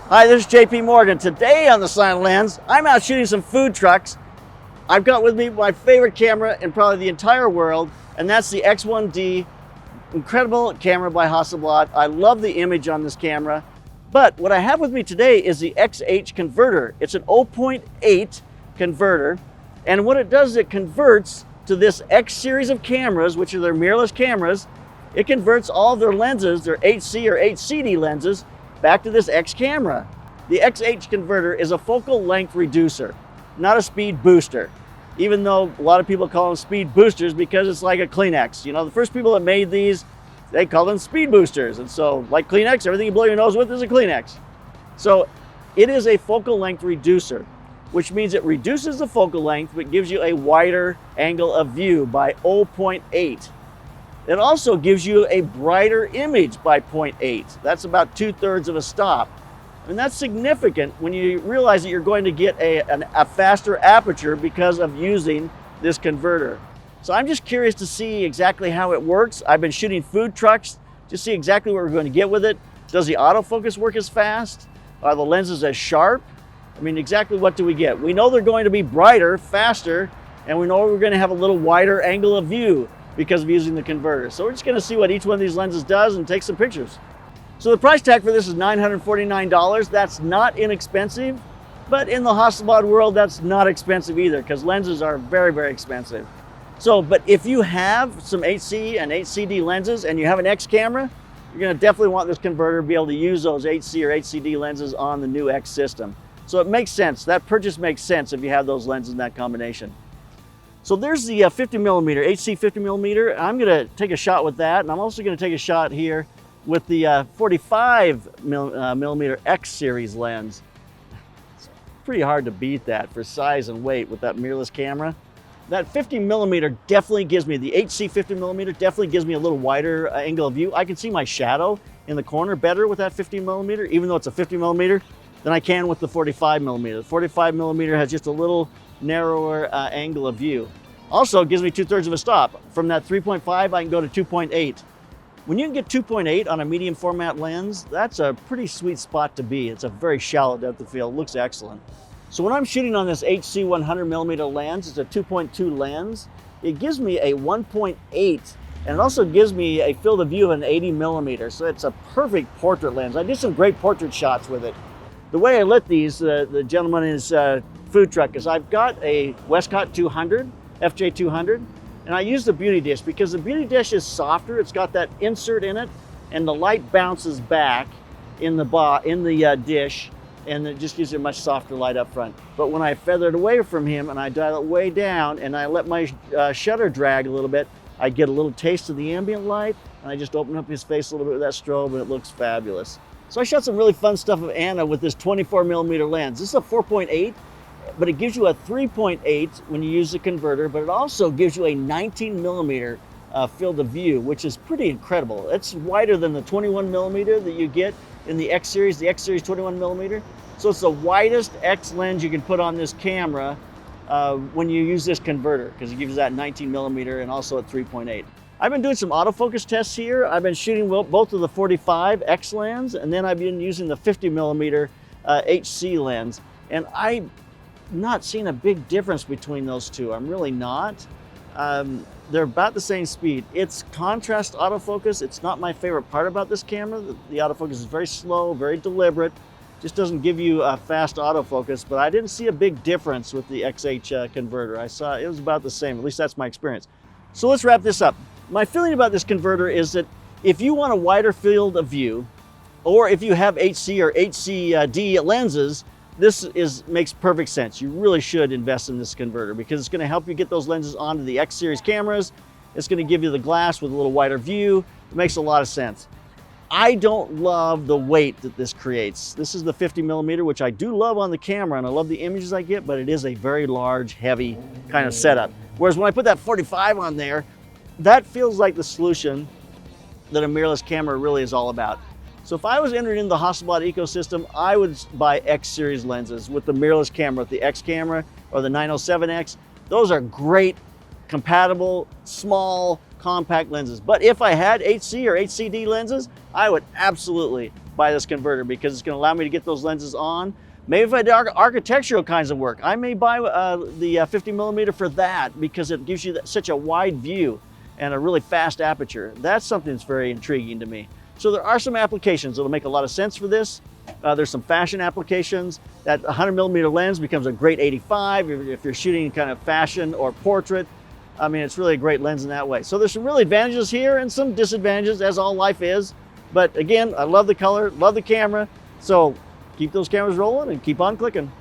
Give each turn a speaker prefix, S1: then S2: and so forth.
S1: Hi, this is JP Morgan. Today on the Slanted Lens, I'm out shooting some food trucks. I've got with me my favorite camera in probably the entire world, and that's the X1D. Incredible camera by Hasselblad. I love the image on this camera. But what I have with me today is the XH Converter. It's an 0.8 converter, and what it does is it converts to this X series of cameras, which are their mirrorless cameras. It converts all of their lenses, their HC or HCD lenses, back to this X camera. The XH Converter is a focal length reducer, not a speed booster. Even though a lot of people call them speed boosters because it's like a Kleenex. You know, the first people that made these, they called them speed boosters. And so, like Kleenex, everything you blow your nose with is a Kleenex. So it is a focal length reducer, which means it reduces the focal length, but gives you a wider angle of view by 0.8. It also gives you a brighter image by 0.8. That's about 2/3 of a stop. And that's significant when you realize that you're going to get a faster aperture because of using this converter. So I'm just curious to see exactly how it works. I've been shooting food trucks to see exactly what we're going to get with it. Does the autofocus work as fast? Are the lenses as sharp? I mean, exactly what do we get? We know they're going to be brighter, faster, and we know we're going to have a little wider angle of view because of using the converter. So we're just going to see what each one of these lenses does and take some pictures. So the price tag for this is $949. That's not inexpensive, but in the Hasselblad world, that's not expensive either because lenses are very, very expensive. So, but if you have some HC and HCD lenses and you have an X camera, you're going to definitely want this converter to be able to use those HC or HCD lenses on the new X system. So it makes sense. That purchase makes sense if you have those lenses in that combination. So there's the 50mm, HC 50mm. I'm going to take a shot with that, and I'm also going to take a shot here with the 45mm X series lens. It's pretty hard to beat that for size and weight with that mirrorless camera. That 50mm definitely gives me, the HC 50mm definitely gives me a little wider angle of view. I can see my shadow in the corner better with that 50mm, even though it's a 50mm, than I can with the 45mm. The 45mm has just a little narrower angle of view. Also gives me 2/3 of a stop. From that 3.5, I can go to 2.8. When you can get 2.8 on a medium format lens, that's a pretty sweet spot to be. It's a very shallow depth of field, looks excellent. So when I'm shooting on this HC 100mm lens, it's a 2.2 lens, it gives me a 1.8, and it also gives me a field of view of an 80mm, so it's a perfect portrait lens. I did some great portrait shots with it. The way I lit these, the gentleman in his food truck, is I've got a Westcott 200, FJ 200, and I use the beauty dish because the beauty dish is softer. It's got that insert in it, and the light bounces back in the dish, and it just gives you a much softer light up front. But when I feather it away from him and I dial it way down and I let my shutter drag a little bit, I get a little taste of the ambient light, and I just open up his face a little bit with that strobe, and it looks fabulous. So I shot some really fun stuff of Anna with this 24mm lens. This is a 4.8, but it gives you a 3.8 when you use the converter, but it also gives you a 19mm field of view, which is pretty incredible. It's wider than the 21mm that you get in the X series 21mm. So it's the widest X lens you can put on this camera when you use this converter, because it gives you that 19mm and also at 3.8. I've been doing some autofocus tests here. I've been shooting both of the 45 X lens, and then I've been using the 50mm HC lens, and I've not seen a big difference between those two. I'm really not. They're about the same speed. It's contrast autofocus. It's not my favorite part about this camera. The autofocus is very slow, very deliberate. Just doesn't give you a fast autofocus, but I didn't see a big difference with the XH converter. I saw it was about the same. At least that's my experience. So let's wrap this up. My feeling about this converter is that if you want a wider field of view, or if you have HC or HCD lenses, this makes perfect sense. You really should invest in this converter because it's going to help you get those lenses onto the X series cameras. It's going to give you the glass with a little wider view. It makes a lot of sense. I don't love the weight that this creates. This is the 50mm, which I do love on the camera, and I love the images I get, but it is a very large, heavy kind of setup. Whereas when I put that 45 on there, that feels like the solution that a mirrorless camera really is all about. So if I was entering in the Hasselblad ecosystem, I would buy X series lenses with the mirrorless camera, with the X camera or the 907X. Those are great, compatible, small, compact lenses. But if I had HC or HCD lenses, I would absolutely buy this converter because it's going to allow me to get those lenses on. Maybe if I do architectural kinds of work, I may buy the 50 millimeter for that because it gives you such a wide view and a really fast aperture. That's something that's very intriguing to me. So there are some applications that'll make a lot of sense for this. There's some fashion applications. That 100 millimeter lens becomes a great 85 if you're shooting kind of fashion or portrait. I mean, it's really a great lens in that way. So there's some real advantages here and some disadvantages, as all life is. But again, I love the color, love the camera. So keep those cameras rolling and keep on clicking.